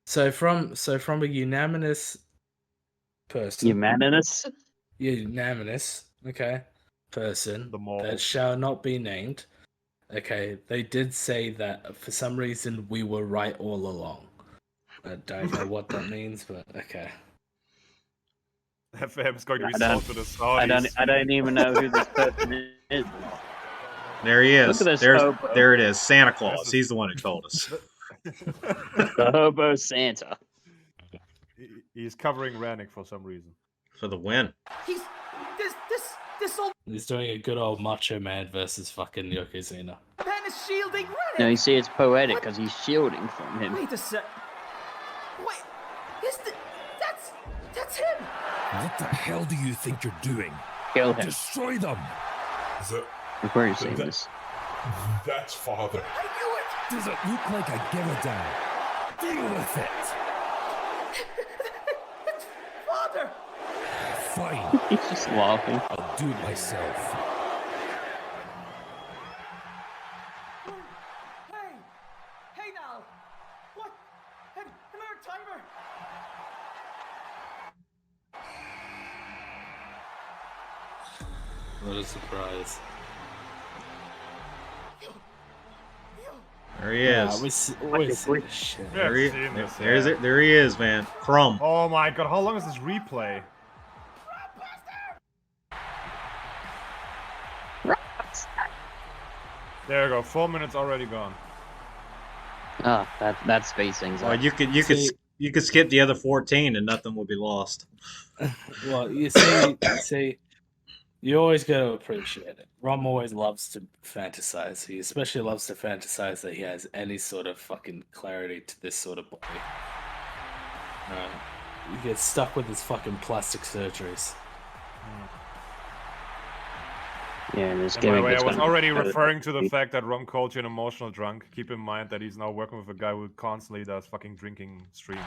So from a unanimous person, Unanimous? unanimous, okay, person The mall. that shall not be named. Okay, they did say that for some reason we were right all along. I don't know what that means, but okay. FM's going to be I don't- sold to the Saudis. I don't even know who this person is. There he is. Look at this There's hobo. there it is. Santa Claus. He's the one who told us. The hobo Santa. He's covering Rannick for some reason. For the win. This old He's doing a good old Macho Man versus fucking Yokozuna. man is shielding Rennick. No, you see, it's poetic because he's shielding from him. Wait a sec. Wait, that's him. What the hell do you think you're doing? Kill him. Destroy them! Where are you seeing this? That's father. I knew it. Does it look like I give a damn? Deal with it! It's father. Fine, He's just laughing. I'll do it myself. Hey now. What? Another timer. What a surprise. There he is. Shit. Yeah, There he, seen this, there's yeah. it. There he is, man. Crumb. Oh my god, how long is this replay? There you go, 4 minutes already gone. Ah, that's spacing. Well, you could skip the other 14 and nothing will be lost. Well, you see, you always got to appreciate it. Rom always loves to fantasize. He especially loves to fantasize that he has any sort of fucking clarity to this sort of body. He gets stuck with his fucking plastic surgeries. Yeah, and this And by gimmick the way, is I was gonna- already referring to the fact that Rom called you an emotional drunk. Keep in mind that he's now working with a guy who constantly does fucking drinking streams.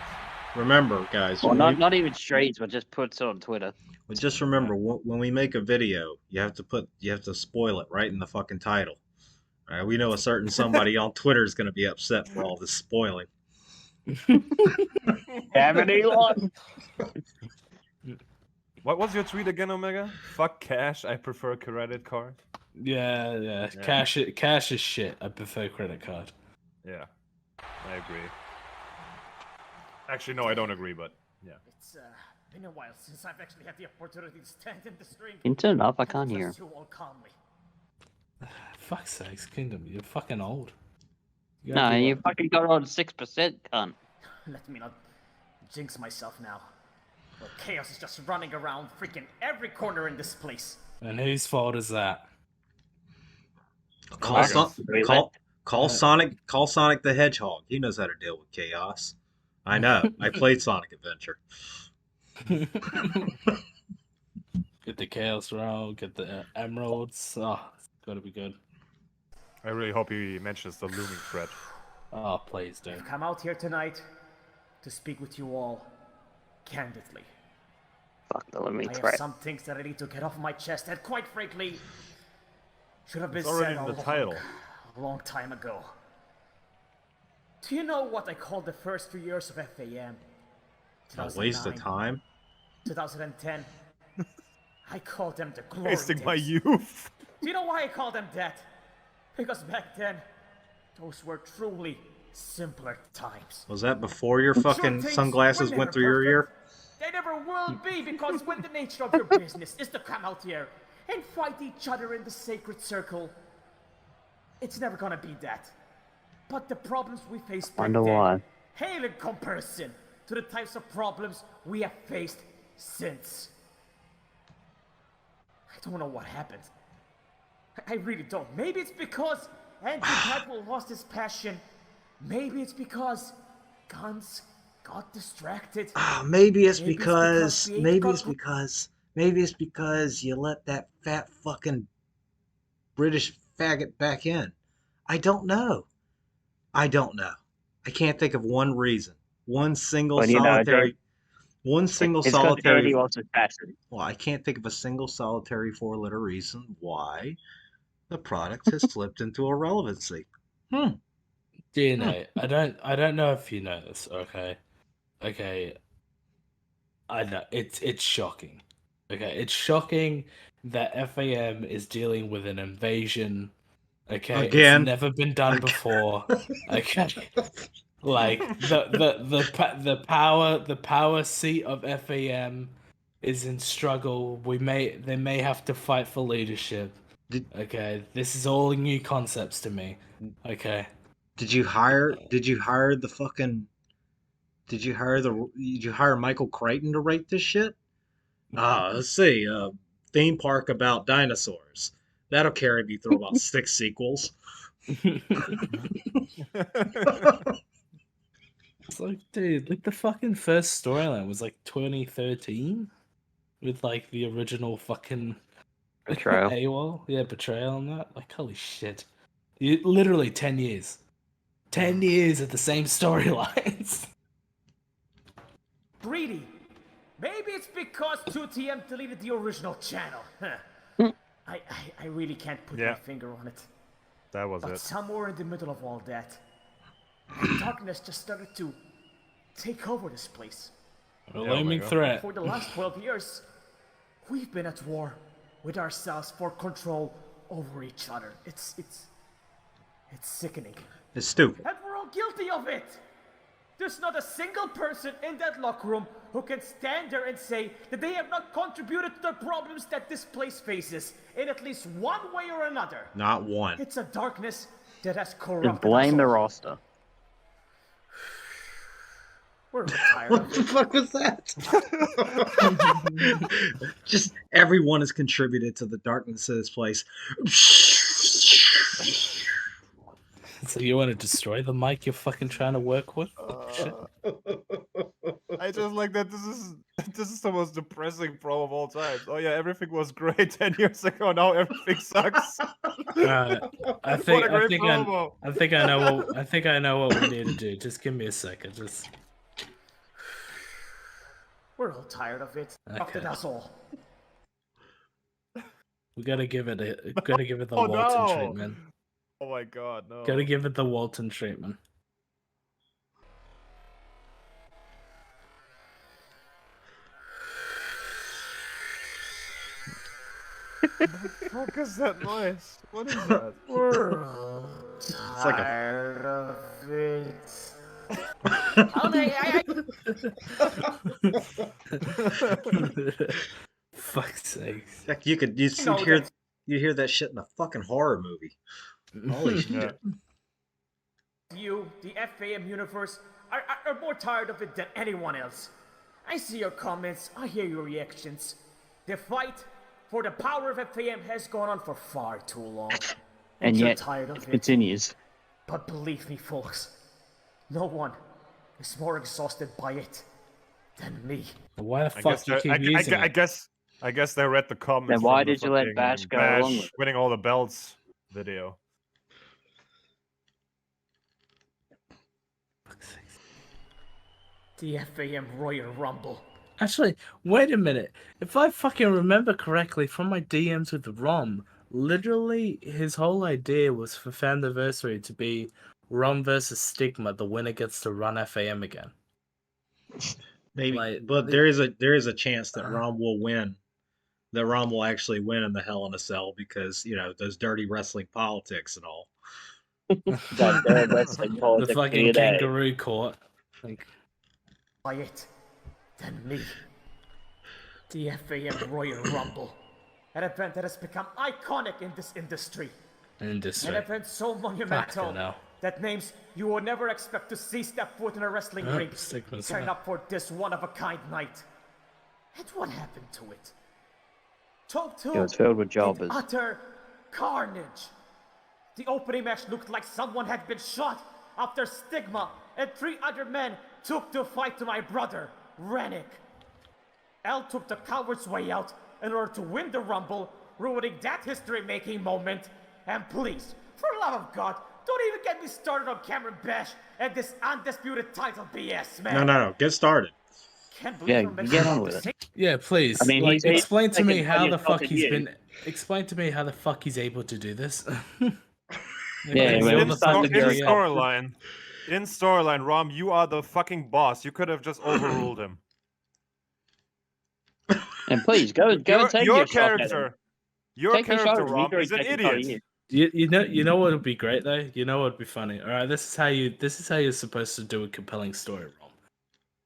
Remember, guys. Well, when not even straight, but just puts it on Twitter. we, just remember when we make a video, you have to spoil it right in the fucking title. All right, we know a certain somebody on Twitter is going to be upset for all this spoiling. Haven't Elon? What was your tweet again, Omega? Fuck cash, I prefer credit card. Yeah. Cash is shit. I prefer credit card. Yeah, I agree. Actually, no, I don't agree, but yeah. It's been a while since I've actually had the opportunity to stand in this ring. Can you turn it off? I can't hear. Address you all calmly. Fuck's sakes, Kingdom, you're fucking old. You No, gotta be you like- fucking got on 6%, cunt. Let me not jinx myself now. Well, chaos is just running around freaking every corner in this place. And whose fault is that? Call Sonic the Hedgehog. He knows how to deal with chaos. I know. I played Sonic Adventure. Get the Chaos Roll, get the Emeralds. Oh, it's gotta be good. I really hope he mentions the looming threat. Oh, please don't. I've come out here tonight to speak with you all candidly. Fuck the looming I have threat. some things that I need to get off my chest that, quite frankly, should have been It's already said in the a title. long time ago. Do you know what I called the first 3 years of FAM? A waste of 2009, time. 2010. I called them the glory Wasting my days. youth. Do you know why I called them that? Because back then, those were truly simpler times. Was that before your Sure, fucking things sunglasses were went never through your ear? perfect. They never will be, because when the nature of your business is to come out here and fight each other in the sacred circle, it's never gonna be that. But the problems we faced back Wonder then why. pale in comparison to the types of problems we have faced since. I don't know what happened. I really don't. Maybe it's because Andy Padwell lost his passion. Maybe it's because guns got distracted. Maybe it's Maybe it's because because we ain't maybe got- it's because you let that fat fucking British faggot back in. I don't know. I can't think of one reason. One single Well, you know, solitary. One single It's because solitary. Andy lost his passion. Well, I can't think of a single solitary four-letter reason why the product has slipped into irrelevancy. Do you know? I don't know if you know this, okay? okay, I know it's shocking. Okay, it's shocking that FAM is dealing with an invasion. Okay, Again. it's never been done Again. before. Okay, like the power seat of FAM is in struggle. They may have to fight for leadership. Did- Okay, this is all new concepts to me. Okay. Did you hire the fucking did you hire Michael Crichton to write this shit? Let's see. Theme park about dinosaurs. That'll carry me through about 6 sequels. It's like, dude, like the fucking first storyline was like 2013 with like the original fucking Betrayal. AWOL. Yeah, betrayal on that. Like, holy shit. Literally 10 years. 10 years of the same storylines. Greedy. Maybe it's because 2TM deleted the original channel. Huh. I really can't put Yeah. my finger on it. That was But it. somewhere in the middle of all that, darkness just started to take over this place. A Yeah, looming oh my God. threat. For the last 12 years, we've been at war with ourselves for control over each other. It's sickening. It's stupid. And we're all guilty of it! There's not a single person in that locker room who can stand there and say that they have not contributed to the problems that this place faces in at least one way or another. Not one. It's a darkness that has Just corrupted blame us the all. roster. We're tired of What the it. fuck was that? Just everyone has contributed to the darkness of this place. So you want to destroy the mic you're fucking trying to work with? Shit. I just like that this is the most depressing problem of all time. Oh yeah, everything was great 10 years ago, now everything sucks. I What think a great I promo. think I know what we need to do. Just give me a second. Just We're all tired of it. Corrupted Okay. us all. we gotta give it the Oh Walton no! treatment. Oh my god, no. Gotta give it the Walton treatment. What is that noise? What is that? We're all It's like a tired of it. Oh, Fuck's sakes. Heck, you know hear that- you hear that shit in a fucking horror movie. Holy shit. Yeah. You, the FAM universe, are more tired of it than anyone else. I see your comments, I hear your reactions. The fight for the power of FAM has gone on for far too long. And you're yet, tired of it it. continues. But believe me, folks, no one is more exhausted by it than me. Why the I fuck guess, you keep using I it? guess they read the comments. Then why from the did you let fucking Bash go along with it? winning all the belts video? The FAM Royal Rumble. Actually, wait a minute. If I fucking remember correctly from my DMs with Rom, literally his whole idea was for Fanniversary to be Rom versus Stigma. The winner gets to run FAM again. Maybe, Like, but the- there is a chance that Rom will win. That Rom will actually win in the Hell in a Cell because those dirty wrestling politics and all. That third wrestling The politics fucking today. kangaroo court. Like, By it than me. The FAM Royal Rumble. An event that has become iconic in this industry. industry. An event so monumental Fucking hell. that names you would never expect to see step foot in a wrestling ring Stigma's turn right. up for this one-of-a-kind night. And what happened to it? Total It was filled with and jobbers. utter carnage. The opening match looked like someone had been shot after Stigma and 3 other men took the fight to my brother, Rennick. L took the coward's way out in order to win the Rumble, ruining that history-making moment. And please, for the love of God, don't even get me started on Cameron Bash and this undisputed title BS, man. No. Get started. Can't believe Yeah, we're making get on the with it. same- Yeah, please. I mean, like, he's explain to me taken how plenty the of fuck fucking he's years. been. Explain to me how the fuck he's able to do this. Yeah, He's well, all In the it's starting the to fucking get GM. storyline, In storyline, Rom, you are the fucking boss. You could have just overruled him. And please go and take Your your shot at him. character, your Take your shot character, at him. Rom, He's is an already taken a shot at idiot. you. You know what would be great though? You know what would be funny? Alright, this is how you're supposed to do a compelling story, Rom.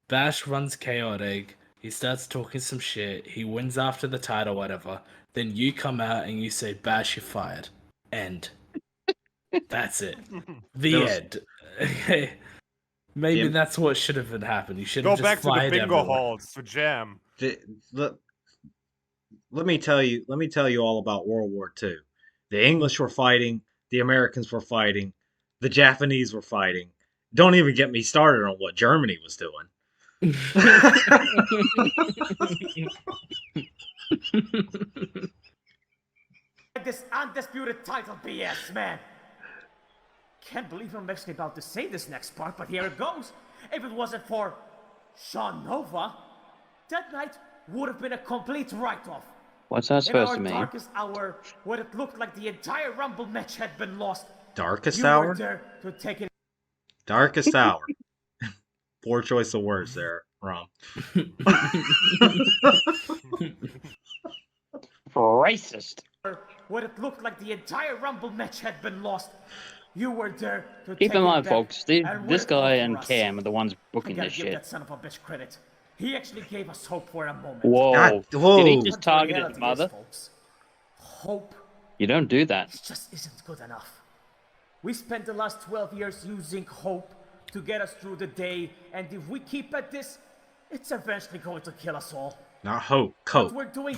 Bash runs chaotic, he starts talking some shit, he wins after the title, whatever. Then you come out and you say, Bash, you're fired. End. That's it. The end. Okay. Maybe that's what should have happened. You should have Go just back to the fired bingo everyone. halls to jam. Let me tell you all about World War II. The English were fighting, the Americans were fighting, the Japanese were fighting. Don't even get me started on what Germany was doing. This undisputed title BS, man. Can't believe I'm actually about to say this next part, but here it goes. If it wasn't for Sean Nova, that night would have been a complete write-off. What's that supposed to In mean? our darkest hour, when it looked like the entire Rumble match had been lost, Darkest you hour? were there to take it. Darkest hour. Poor choice of words there, Rom. Racist. When it looked like the entire Rumble match had been lost, you were there to Keep take in it mind, back folks, and this win it guy all and for us. Cam are the ones I booking gotta this give shit. that son of a bitch credit. He actually gave us hope for a moment. Whoa. whoa. Did he just But the target his reality is, mother? folks, hope You don't do that. just isn't good enough. We spent the last 12 years using hope to get us through the day, and if we keep at this, it's eventually going to kill us all. Not hope, What cope. we're doing,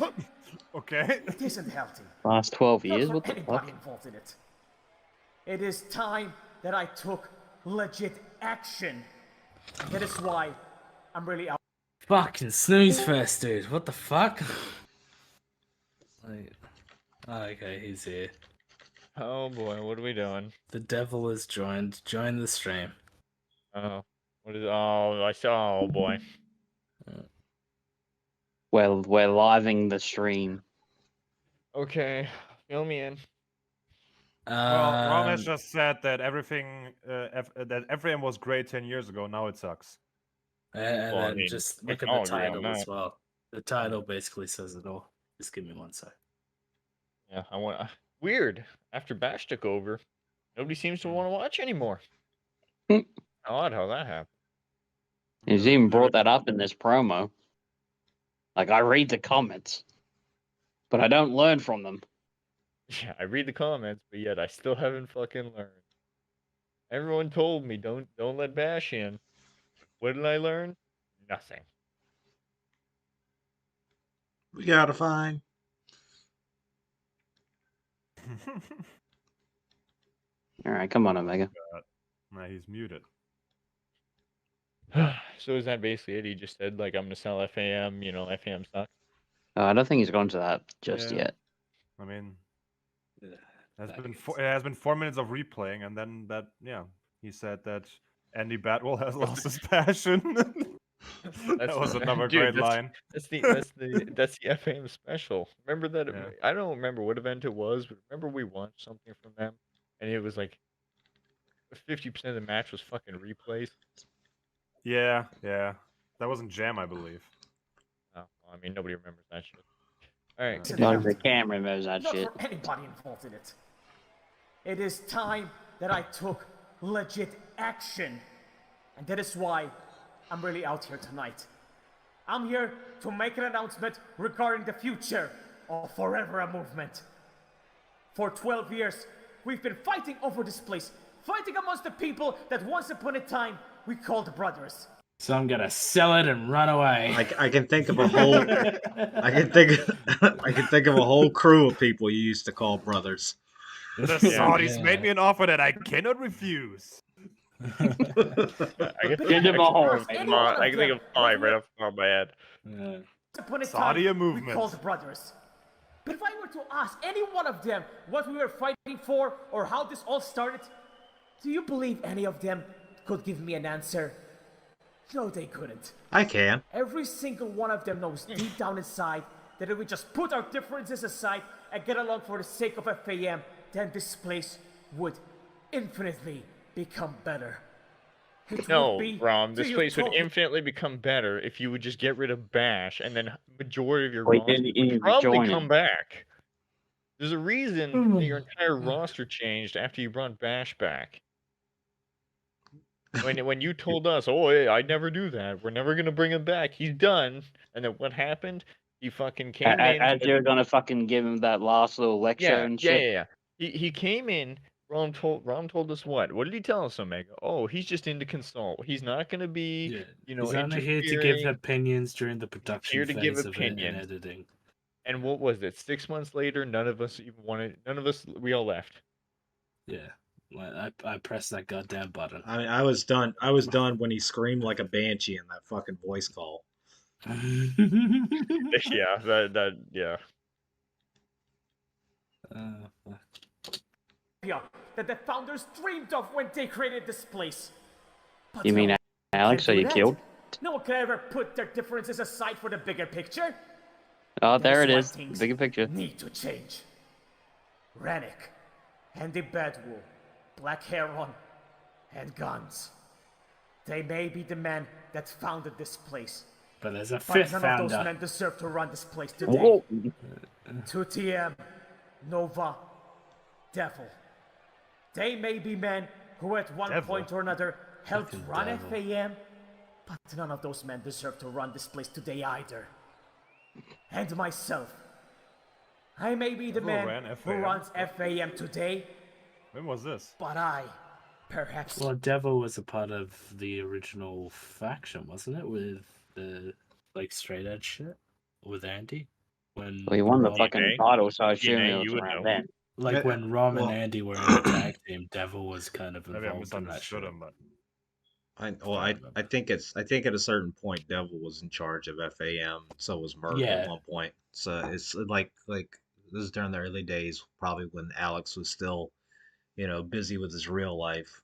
Okay. it isn't healthy. Last 12 Not years? for What the anybody fuck? involved in it. It is time that I took legit action. That is why I'm really out. Fucking snooze fest, dude. What the fuck? Like, okay, he's here. Oh boy, what are we doing? The devil has joined. Join the stream. Oh, what is? Oh, I saw. Oh boy. Well, we're living the stream. Okay, fill me in. Well, Rom has Um, just said that everything, that FM was great 10 years ago. Now it sucks. and Well, I then mean, just we look at can all the agree on title as that. well. The title basically says it all. Just give me one sec. Yeah, I want. Weird. After Bash took over, nobody seems to want to watch anymore. Odd how that happened. He's even brought that up in this promo. Like, I read the comments, but I don't learn from them. Yeah, I read the comments, but yet I still haven't fucking learned. Everyone told me don't let Bash in. What did I learn? Nothing. We gotta find. All right, come on, Omega. Nah, he's muted. So is that basically it? He just said like I'm gonna sell FAM. You know, FAM sucks. I don't think he's gone to that just Yeah. yet. I mean, Yeah, it that has been 4 minutes of replaying, and then he said that Andy Batwell has lost his passion. That was another Dude, great line. That's the FAM special. Remember that? Yeah. I don't remember what event it was, but remember we watched something from them, and it was like 50% of the match was fucking replays. Yeah. That wasn't Jam, I believe. Oh, well, I mean nobody remembers that shit. All right, Isn't Not healthy. the camera knows that Not shit. for anybody involved in it. It is time that I took legit action. And that is why I'm really out here tonight. I'm here to make an announcement regarding the future of Forever a Movement. For 12 years, we've been fighting over this place, fighting amongst the people that once upon a time we called brothers. So I'm gonna sell it and run away. I can think of a whole. I can think of a whole crew of people you used to call brothers. The Saudis made me an offer that I cannot refuse. I guess Get him a hole. I can think of 5 right off the top of my head. Yeah. Once upon a Saudi time, we movement. called brothers. But if I were to ask any one of them what we were fighting for or how this all started, do you believe any of them could give me an answer? No, they couldn't. I can. Every single one of them knows deep down inside that if we just put our differences aside and get along for the sake of FAM, then this place would infinitely become better. It No, would be Rom, this to place would utopia. infinitely become better if you would just get rid of Bash, and then majority of your We roster didn't would even probably join come him. back. There's a reason that your entire roster changed after you brought Bash back. When you told us, oh, hey, I'd never do that. We're never gonna bring him back. He's done. And then what happened? He fucking came in. As you're gonna fucking give him that last little lecture and shit. Yeah. He came in. Rom told us what? What did he tell us, Omega? Oh, he's just into consult. He's not gonna be, Yeah. you know, He's only here to give interfering. opinions during the production here to give phase of it and opinions. editing. And what was it? 6 months later, none of us even wanted. None of us. We all left. Yeah. I pressed that goddamn button. I mean, I was done. I was done when he screamed like a banshee in that fucking voice call. Yeah, yeah. That the founders dreamed of when they created this place. But You mean no, Alex? can't Are do you that. killed? No one can ever put their differences aside for the bigger picture. Oh, there it That's is. why things Bigger picture. Need to change. Rennick, Andy Bedwell, Black Heron, and guns. They may be the men that founded this place, But there's a but fifth none of those founder. men deserve to run this place today. Whoa. 2TM, Nova, Devil. They may be men who at one Devil? point or another helped Fucking run devil. FAM, but none of those men deserve to run this place today either. And myself. I may be the Devil man ran who FAM? runs FAM today, When was this? but I, perhaps, Well, Devil was a part of the original faction, wasn't it? With the like straight edge shit with Andy. When Well, he won the Rom- fucking title, so I assume DNA, it was you would around know. then. like when Rom well- and Andy were in the tag team, Devil was kind of Maybe I involved in that misunderstood shit. him, but I think at a certain point Devil was in charge of FAM, so was Merc Yeah. at one point. So it's like this is during the early days, probably when Alex was still, busy with his real life.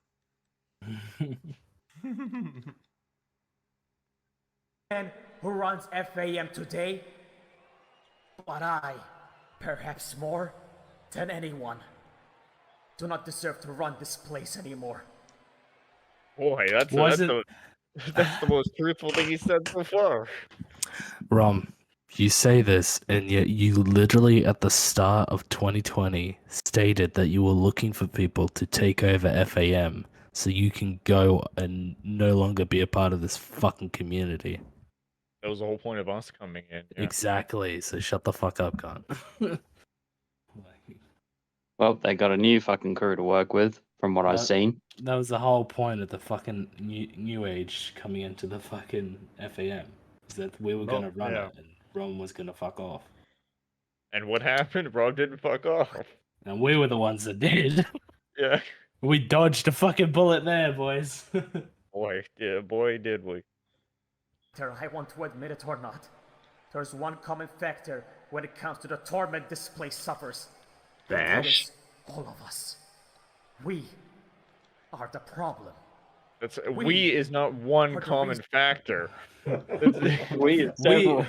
man who runs FAM today, but I, perhaps more than anyone, do not deserve to run this place anymore. Boy, that's Was the most truthful thing he said so far. Rom, you say this, and yet you literally at the start of 2020 stated that you were looking for people to take over FAM so you can go and no longer be a part of this fucking community. That was the whole point of us coming in. Yeah. Exactly. So shut the fuck up, cunt. Well, they got a new fucking crew to work with, from what I've seen. That was the whole point of the fucking new age coming into the fucking FAM. Is that we were gonna run yeah. it and Rome was gonna fuck off. And what happened? Rob didn't fuck off. And we were the ones that did. Yeah. We dodged a fucking bullet there, boys. Boy, did we. Whether I want to admit it or not, there's one common factor when it comes to the torment this place suffers. And that Bash? is all of us. We are the problem. That's We we is not one are the common reason- factor. We is several.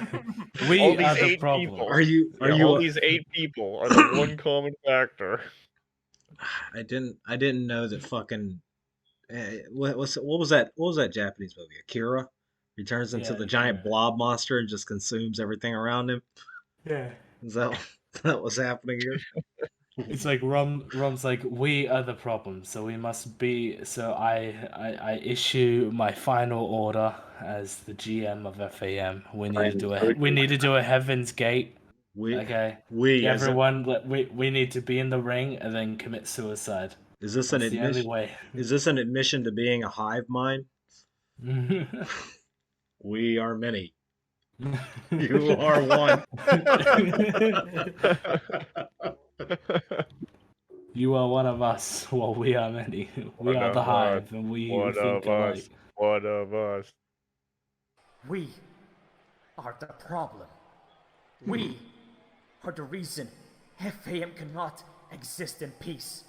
we All are these the 8 problem. people. Are you all these 8 people are the one common factor. I didn't know that fucking what was that Japanese movie? Akira returns into Yeah, the giant Akira. blob monster and just consumes everything around him. Yeah. Is that what's happening here? It's like Rom's like, we are the problem, so we must be. So I issue my final order as the GM of FAM. We need to do a Heaven's Gate. We Okay, we as in- everyone, we need to be in the ring and then commit suicide. is this an That's the only admission? way. Is this an admission to being a hive mind? We are many. You are one. You are one of us. Well, we are many. We One are of the us. hive, and we One think of us. alike. One of us. We are the problem. We are the reason FAM cannot exist in peace.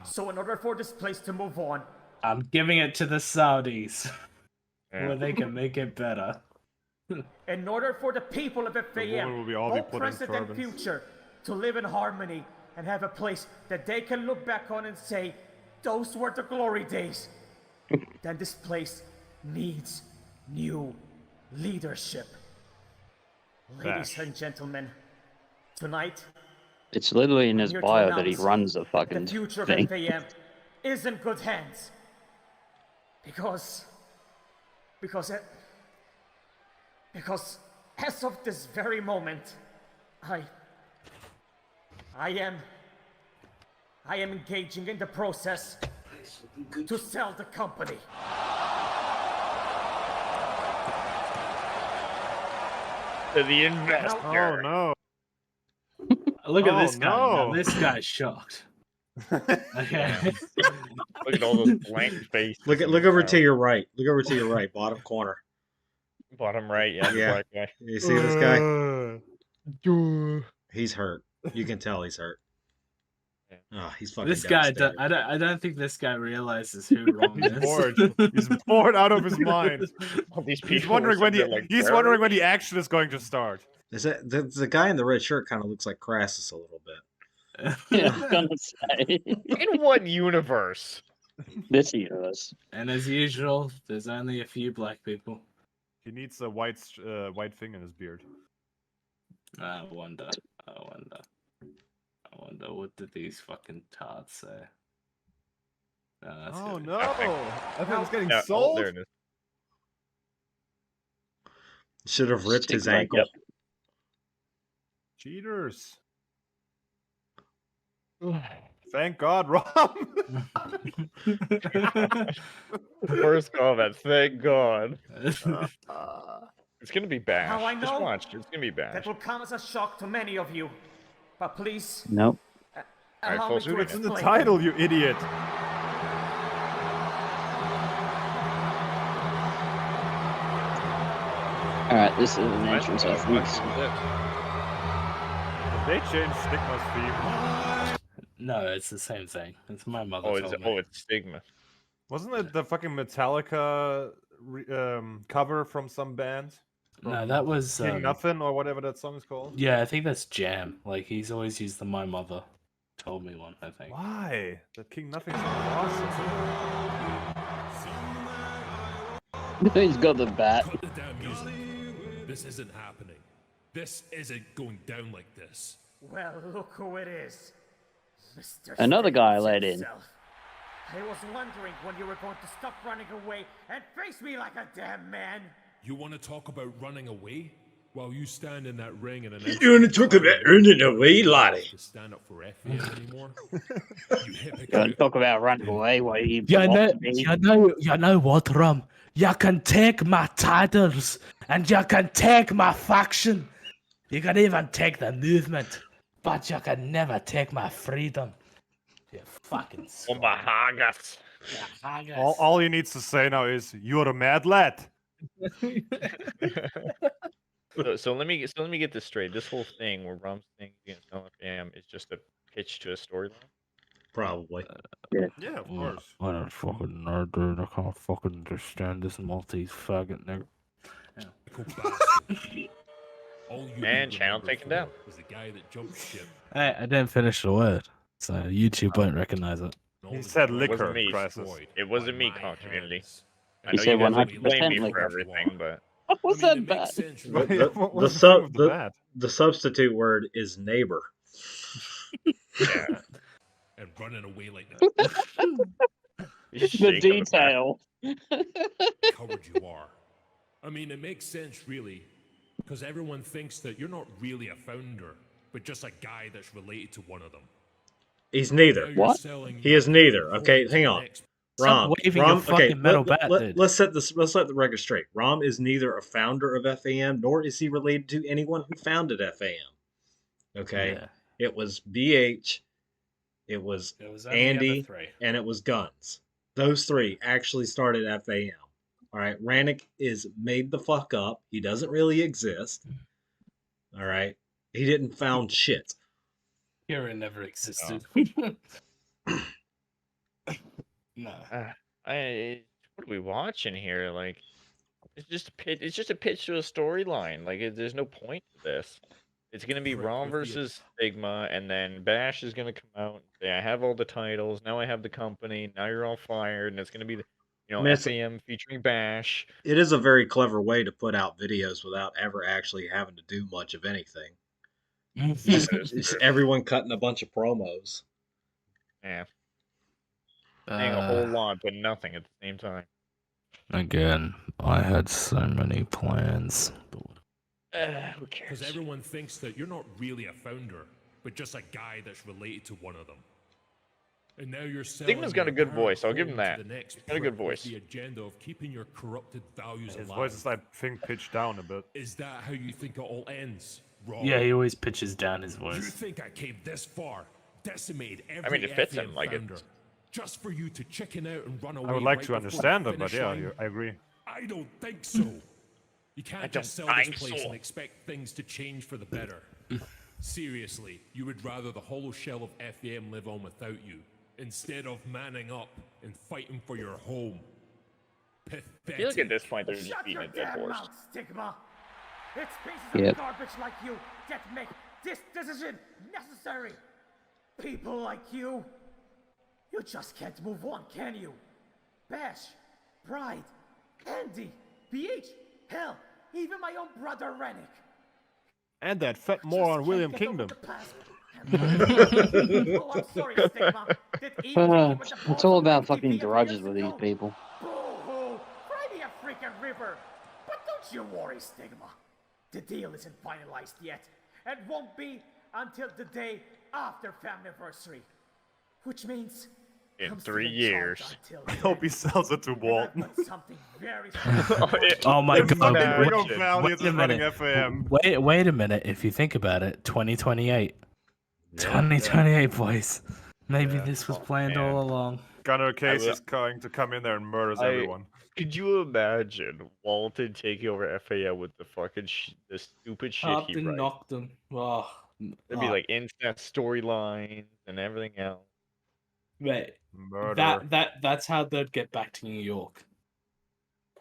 So in order for this place to move on, I'm giving it to the Saudis, Yeah. where they can make it better. in order for the people of woman will be all be both put in present and turbans. future, to live in harmony and have a place that they can look back on and say, those were the glory days. then this place needs new leadership. Ladies and gentlemen, tonight, It's literally in I'm his here to bio that he announce runs the the fucking future of thing. FAM is in good hands. Because as of this very moment, I am engaging in the process to sell the company. To the investor. Oh no. Look at Oh, this guy. Now, no. this guy's shocked. Okay. Look at all those blank faces. Look in look the over crowd. to your right. Look over to your right, bottom corner. Bottom right, yeah, the Yeah. black guy. You see this guy? He's hurt. You can tell he's hurt. Yeah. Oh, he's fucking This guy, devastated. I don't think this guy realizes who Rom He's is. bored. He's bored out of his mind. All these He's people wondering were when sitting there like he's wondering when the action is going to start. Is that the guy in the red shirt kind of looks like Crassus a little bit. Yeah, I was gonna say. In what universe? This universe. And as usual, there's only a few black people. He needs a white thing in his beard. I wonder. What did these fucking tards say? That's Oh good. no! Nothing. I thought it was getting Yeah, oh, sold. there it is. Should have ripped Stick his right ankle. up. Cheaters. Thank God, Rom. First comment, thank God. Uh, It's gonna be Bash. How I Just know? watch, it's gonna be Bash. That will come as a shock to many of you. But please, Nope. Alright, allow folks, me who to gets it's in the explain. title, you idiot. Alright, this is an Nice entrance, I one, think. Fox. They changed Stigma's theme. No, it's the same thing. It's my mother. Oh, it's told me. it's Stigma. Wasn't it the fucking Metallica cover from some band? No, From that was King Nothing or whatever that song is called. Yeah, I think that's Jam. Like he's always used the My Mother Told Me one. I think. Why? That King Nothing song was awesome. He's got the bat. Cut the damn music. This isn't happening. This isn't going down like this. Well, look who it is. Mr. Another guy Stiglitz let in. himself. I was wondering when you were going to stop running away and face me like a damn man. You want to talk about running away? While you stand in that ring and You want to talk about running away, laddie? to stand up for FA anymore? You Don't hypocrite. talk about running away while you You know what, Rom? You can take my titles and you can take my faction. You can even take the movement, but you can never take my freedom. You fucking Oh my haggis. haggis. All he needs to say now is, "You're a mad lad." So let me get this straight. This whole thing where Rom's thing against LFAM is just a pitch to a storyline. Probably. Yeah, of course. What a fucking nerd, dude. I can't fucking understand this multi-faggot nigga. Go bastard. All you And do channel remember taken for down. Was the guy that jumped ship. Hey, I didn't finish the word, so YouTube won't recognize it. and all He the said people liquor, wasn't me. Crisis. destroyed It wasn't by me, my Con community. hands. I He know said you guys like 100% blame me for liquor. everything, but What's I mean, that it makes bad? sense, What right? was the the sub- thing with the bat? The substitute word is neighbor. yeah. And running away like that. The Shake of the bat. detail. Coward you are. I mean, it makes sense, really, because everyone thinks that you're not really a founder, but just a guy that's related to one of them. He's Now neither. you're What? selling He is your neither. home Okay, to hang the on. next- Stop Rom, waving your Rom, fucking metal bat, dude. let's set the record straight. Rom is neither a founder of FAM nor is he related to anyone who founded FAM. Okay, Yeah. it was BH, it was It was only the other Andy, three. and it was Guns. Those three actually started FAM. All right, Rannick is made the fuck up. He doesn't really exist. All right, he didn't found shit. Kieran never existed. No. What are we watching here? Like, it's just a pitch. It's just a pitch to a storyline. Like, there's no point to this. It's gonna be Correct, Rom with the- versus Stigma, and then Bash is gonna come out and say, "I have all the titles. Now I have the company. Now you're all fired." And it's gonna be, You know, I mean, it's- FAM featuring Bash. It is a very clever way to put out videos without ever actually having to do much of anything. It's everyone cutting a bunch of promos. Yeah, saying a whole lot, but nothing at the same time. Again, I had so many plans. Who Because cares? everyone thinks that you're not really a founder, but just a guy that's related to one of them. And now you're selling Stigma's got a your good power voice, I'll give home him to that. the next Got a good prick with voice. The agenda of keeping your corrupted values His alive. voice is, I think, pitched down a bit. Is that how you think it all ends, Ron? Yeah, he always pitches down his You voice. think I came this far, decimated every I mean, it fits FM him like founder, it's. just for you to chicken out and run away? I would like right to before understand the them, but finish yeah, line? I agree. I don't think so. You can't I just don't sell this think place so. and expect things to change for the better. Seriously, you would rather the hollow shell of FAM live on without you, instead of manning up and fighting for your home. Pathetic. I feel like at this point they're just Shut beating your a dead damn horse. mouth, Stigma! It's pieces Yep. of garbage like you that make this decision necessary! People like you just can't move on, can you? Bash, Pride, Andy, BH, hell, even my own brother Rennick. And that fat moron William Kingdom. Oh, I'm sorry, Stigma. That even came with the It's balls all of about MTV fucking a few grudges years with these ago. people. Boo-hoo! Cry me a freaking river! But don't you worry, Stigma. The deal isn't finalized yet, and won't be until the day after Faminiversary. Which means... In I'm 3 still in years. charge until I hope he then. sells it to And I've Walton. got something very special. Oh my This god! fucking Ring of Wait Valiance a is running minute. FAM. Wait a minute. If you think about it, 2028. Yeah. 2028, boys. Maybe Yeah. this was Oh, planned man. all along. Gunnar Case will- is going to come in there and murders I- everyone. Could you imagine Walton taking over FAM with the fucking the stupid shit he Captain writes? knocked him. Oh, There'd be like incest storylines and everything else. wait. Murder. That's how they'd get back to New York.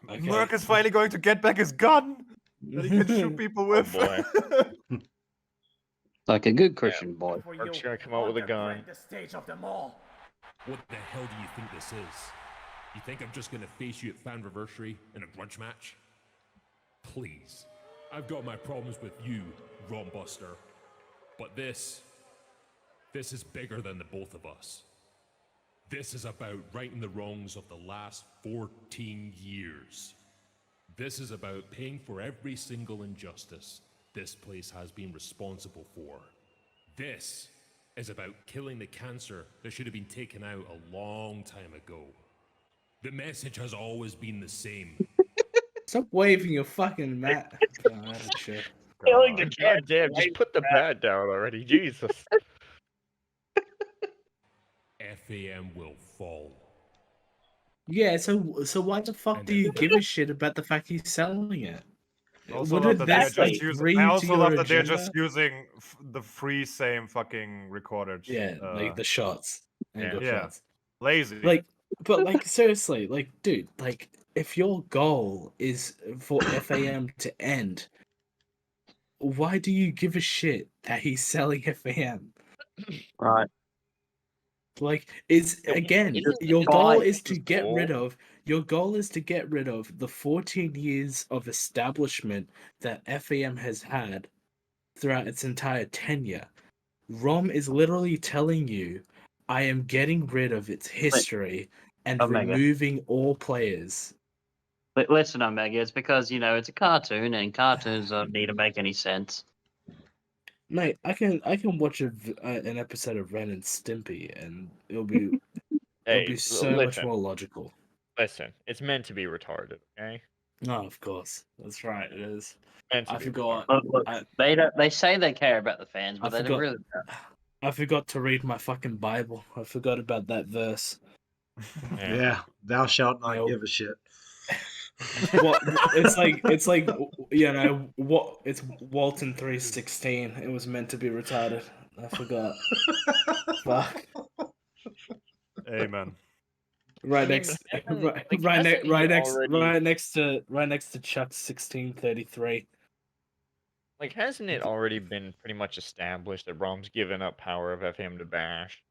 Okay. Merc is finally going to get back his gun that he can shoot people with. boy. Like a good Christian boy. For Mark's you, gonna come out with a on the gun. grandest stage of them all. What the hell do you think this is? You think I'm just gonna face you at Faminiversary in a grudge match? Please. I've got my problems with you, Rombuster. But this is bigger than the both of us. This is about righting the wrongs of the last 14 years. This is about paying for every single injustice this place has been responsible for. This is about killing the cancer that should have been taken out a long time ago. The message has always been the same. Stop waving your fucking mat. Oh, shit. God. God damn, just put the bat down already. Jesus. FAM will fall. Yeah, so why the fuck And do you then- give a shit about the fact he's selling it? Also Wouldn't love that they're that just using. agree I to also your love that they're agenda? just using the free same fucking recorded. Yeah, like the shots. Angle Yeah. shots. lazy. Like, but like seriously, like, dude, like, if your goal is for FAM to end, why do you give a shit that he's selling FAM? Right. Like, is Yeah, again, it doesn't your buy goal it. is to His get rid goal- of the 14 years of establishment that FAM has had throughout its entire tenure. Rom is literally telling you, I am getting rid of its history and Omega. removing all players. Listen, Omega, it's because, it's a cartoon and cartoons don't need to make any sense. Mate, I can watch an episode of Ren and Stimpy and it'll be Hey, so much listen, more logical. listen. It's meant to be retarded, okay? No, of course. That's right, it is. Meant to I be forgot. Look, I- they say they care about the fans, I but they forgot. really I forgot to read my fucking Bible. I forgot about that verse. retarded. Yeah, thou shalt not Nope. give a shit. What it's like what it's Walton 3:16. It was meant to be retarded. I forgot. Fuck. Amen. Right I mean, next hasn't- right, like, right, hasn't he already- right next to Chuck's 1633. Like, hasn't it already been pretty much established that Rom's given up power of FM to Bash?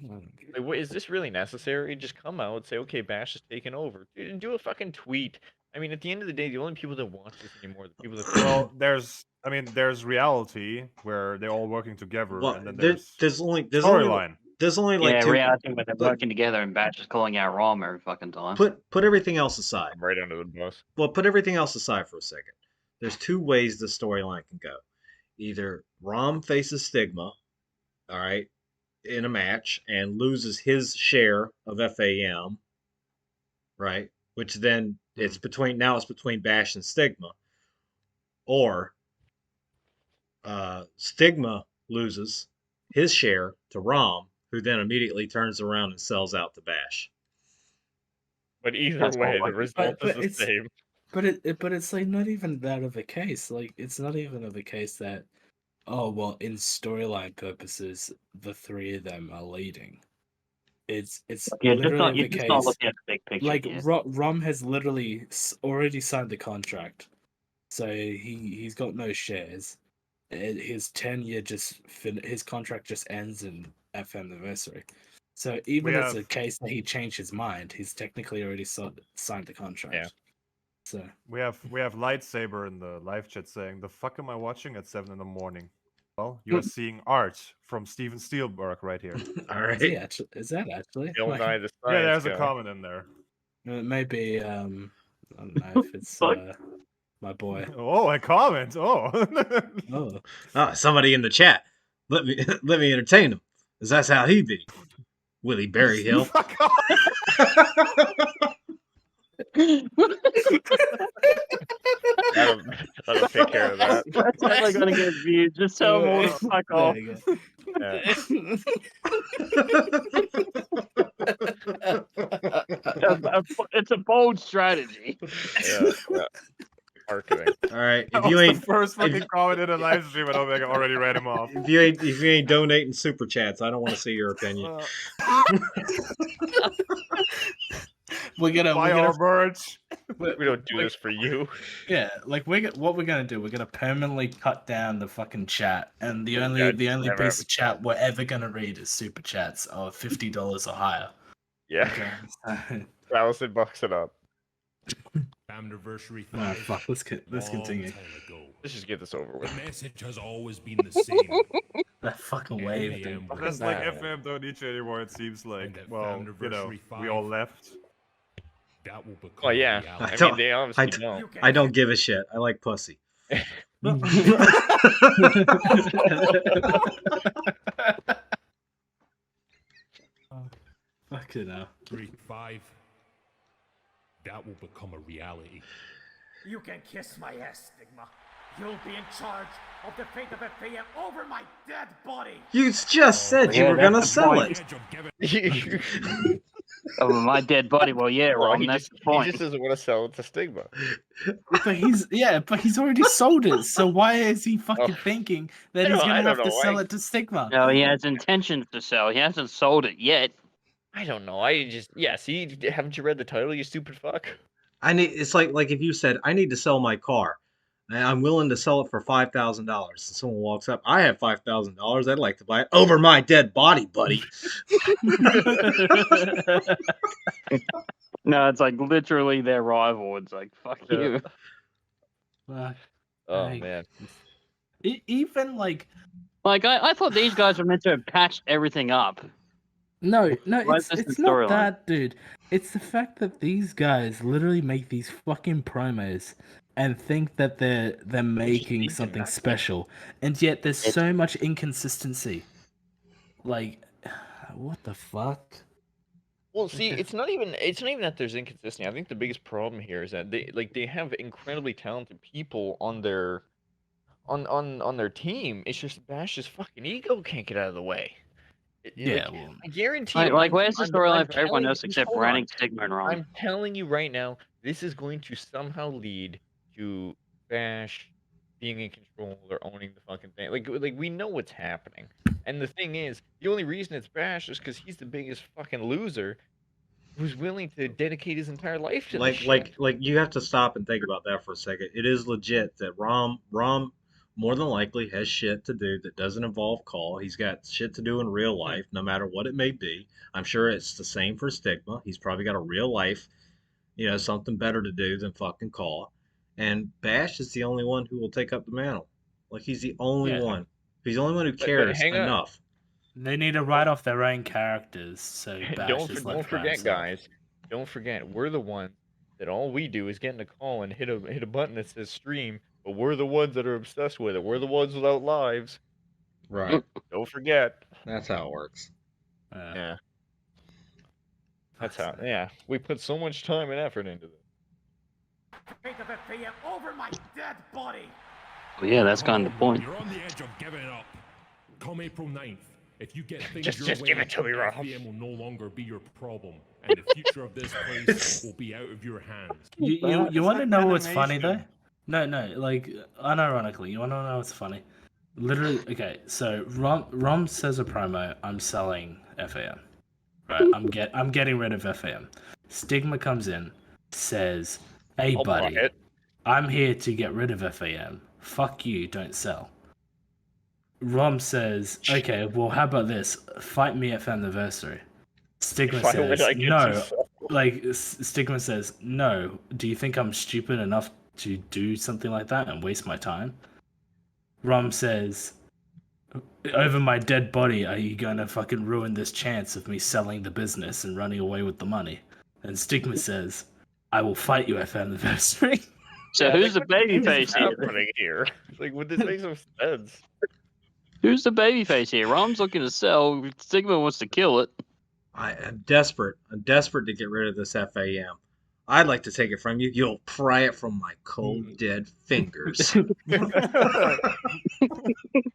Like, what is this really necessary? Just come out, say, okay, Bash is taking over. Dude, and do a fucking tweet. I mean, at the end of the day, the only people that watch this anymore are the people that. Well, there's reality where they're all working together, Well, and then there's only like Yeah, two. reality when they're working together and Batch is calling out Rom every fucking time. Put everything else aside. I'm right under the bus. Well, put everything else aside for a second. There's two ways the storyline can go. Either Rom faces Stigma, all right, in a match and loses his share of FAM, right? Which then it's between Bash and Stigma, or Stigma loses his share to Rom, who then immediately turns around and sells out to Bash. But either That's way, all the right. result But is the it's- same. But it's like not even that of a case. Like it's not even of a case that, oh well, in storyline purposes, the three of them are leading. It's Yeah, literally you're the just not case. looking at the big picture. Like here. Rom has literally already signed the contract, so he's got no shares. His 10-year his contract just ends in FM anniversary. So even as a case that he changed his mind, he's technically already signed the contract. Yeah. So we have Lightsaber in the live chat saying, "The fuck am I watching at 7 in the morning?" Well, you are seeing art from Steven Spielberg right here. All right. is that actually? Bill Nye the Yeah, Science there's Guy. a comment in there. Maybe I don't know if it's my boy. Oh, a comment. Oh. Oh, Somebody in the chat. Let me entertain him, because that's how he be. Willie Berryhill. Fuck off. I'll take care of that. That's never gonna get viewed. Just tell them all to fuck there off. you go. It's a bold strategy. Yeah. Marketing. All right, That if you was ain't the first fucking comment in a live stream, and Omega already read him off. if you ain't donating super chats, I don't want to see your opinion. We're gonna Buy our merch. We don't do this for you. Yeah, like what we're gonna do? We're gonna permanently cut down the fucking chat, and the only never piece have of chat we're ever gonna read is super chats of $50 or higher. Yeah. Okay. $1,000 it up. Anniversary Oh, 5. fuck, let's continue. Long time ago. Let's just get this over with. The message has always been the same. That fucking wave, dude. AM That's Nah. like FM don't need you anymore, it seems like. And at Well, Anniversary we all 5. left. That will become Oh yeah. reality. I don't- mean, they obviously don't. I don't give a shit. I like pussy. Fucking hell. 5. That will become a reality. You can kiss my ass, Stigma. You'll be in charge of the fate of FAM over my dead body. You just said you yeah, were gonna that's the sell point. it. Over my dead body. Well, yeah, Well, Ron, he that's just, the he point. just doesn't want to sell it to Stigma. But he's already sold it. So why is he fucking Oh. thinking that I he's don't- I gonna have don't to know. sell it to Stigma? No, he has intentions to sell. He hasn't sold it yet. I don't know. See, haven't you read the title, you stupid fuck? It's like if you said, I need to sell my car. And I'm willing to sell it for $5,000. And someone walks up, I have $5,000. I'd like to buy it over my dead body, buddy. No, it's like literally their rival. It's like, fuck Yeah. you. Fuck. Oh Like, man. Even like Like, I thought these guys were meant to have patched everything up. no, Why is it's this the it's not storyline? that, dude. It's the fact that these guys literally make these fucking promos and think that they're making something special, and yet there's so much inconsistency. Like, what the fuck? Well, see, it's not even that there's inconsistency. I think the biggest problem here is that they have incredibly talented people on their on their team. It's just Bash's fucking ego can't get out of the way. Yeah, Like, well, I guarantee Like, you. like where's the I'm storyline for everyone telling else you- except hold on. Branding, Stigma, and Ron? I'm telling you right now, this is going to somehow lead to Bash being in control or owning the fucking thing. Like we know what's happening. And the thing is, the only reason it's Bash is because he's the biggest fucking loser who's willing to dedicate his entire life to this shit. Like you have to stop and think about that for a second. It is legit that Rom more than likely has shit to do that doesn't involve Call. He's got shit to do in real life, no matter what it may be. I'm sure it's the same for Stigma. He's probably got a real life, something better to do than fucking Call. And Bash is the only one who will take up the mantle. Like, he's the only Yeah. one. He's the only one who But cares hang on. enough. They need to write off their own characters, so Bash Don't is don't left by forget, himself. guys. Don't forget, we're the ones that all we do is get in a call and hit a button that says stream, but we're the ones that are obsessed with it. We're the ones without lives. Right. Don't forget. That's how it works. Yeah. That's how. Yeah, we put so much time and effort into this. Fate of FAM over my dead body. Well, yeah, that's kind of the point. You're on the edge of giving up. Come April 9th, if you get things Just your give way, it to me, Rob. FBM will no longer be your problem, and the future of this place will be out of your hands. You want to like know what's funny though? animation. No, like unironically, you want to know what's funny? Literally, okay. So Rom says a promo. I'm selling FAM. Right. I'm getting rid of FAM. Stigma comes in, says, "Hey I'll buy buddy, it. I'm here to get rid of FAM. Fuck you, don't sell." Rom says, "Okay, well, how about this? Fight me at Famiversary." Stigma If I win, says, I get to "No." sell. Like Stigma says, "No. Do you think I'm stupid enough to do something like that and waste my time?" Rom says, "Over my dead body, are you gonna fucking ruin this chance of me selling the business and running away with the money?" And Stigma says, "I will fight you at Anniversary." So Yeah, who's like, the what the fuck babyface is here? happening here? Like, would this make some sense? Who's the babyface here? Rom's looking to sell. Stigma wants to kill it. I'm desperate. I'm desperate to get rid of this FAM. I'd like to take it from you. You'll pry it from my cold, dead fingers.